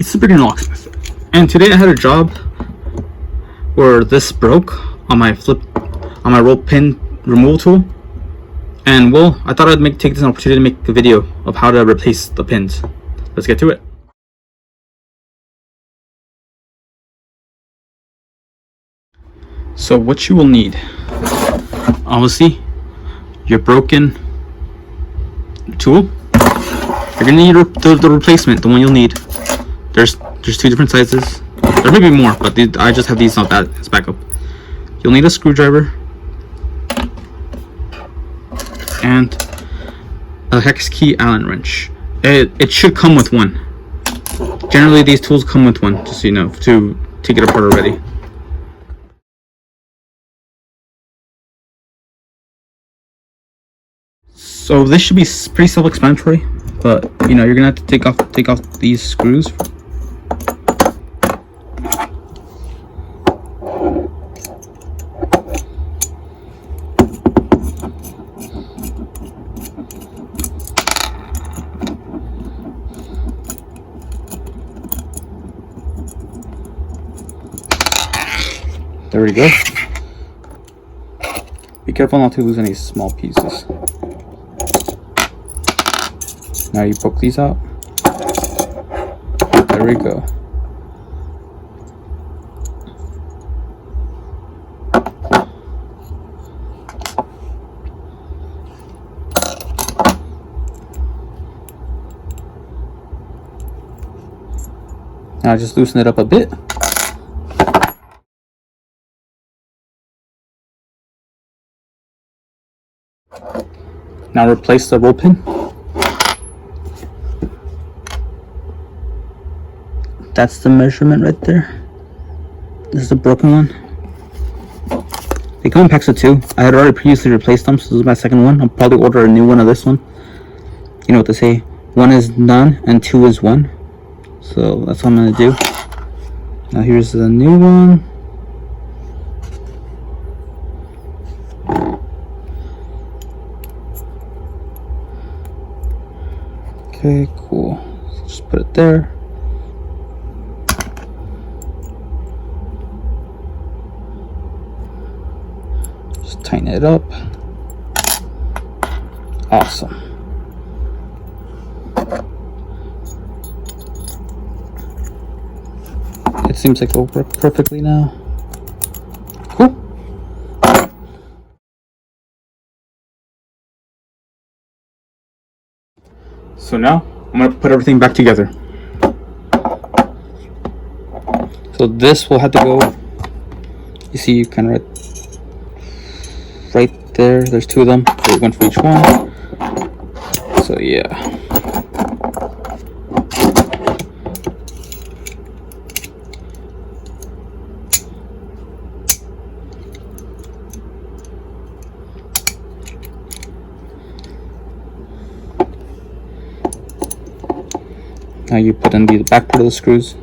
It's the Freaking Locksmith, and today I had a job where this broke on my roll pin removal tool, and well, I thought I'd take this opportunity to make a video of how to replace the pins. Let's get to it. So what you will need, obviously, your broken tool. You're gonna need the replacement, the one you'll need. There's two different sizes. There may be more, but I just have these not that as backup. You'll need a screwdriver and a hex key Allen wrench. It should come with one. Generally, these tools come with one, just so you know, to take it apart already. So this should be pretty self-explanatory, but you know, you're gonna have to take off these screws. There we go. Be careful not to lose any small pieces. Now you poke these out. There we go. Now just loosen it up a bit. Now replace the roll pin. That's the measurement right there. This is the broken one. They come in packs of 2. I had already previously replaced them, so this is my second one. I'll probably order a new one of this one. You know what they say, 1 is none and 2 is 1. So that's what I'm gonna do. Now here's the new one. Okay, cool. So just put it there. Just tighten it up. Awesome. It seems like it'll work perfectly now. Cool. So now I'm gonna put everything back together. So this will have to go. You see, kind of right there. There's 2 of them. So one for each one. So yeah. Now you put in the back part of the screws,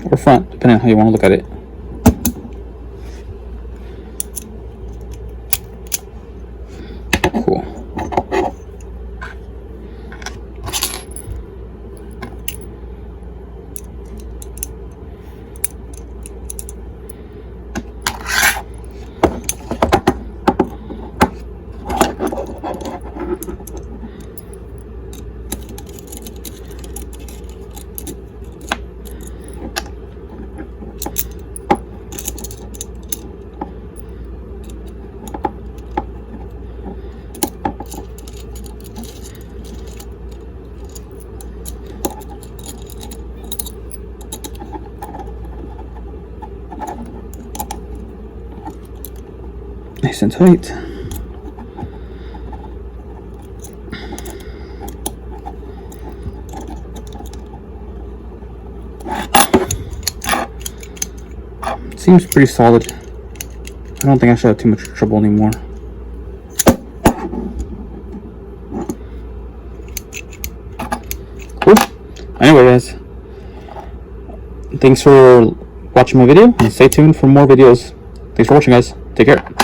or front, depending on how you want to look at it. Cool. Nice and tight. Seems pretty solid. I don't think I should have too much trouble anymore. Cool. Anyway, guys, thanks for watching my video, and stay tuned for more videos. Thanks for watching, guys. Take care.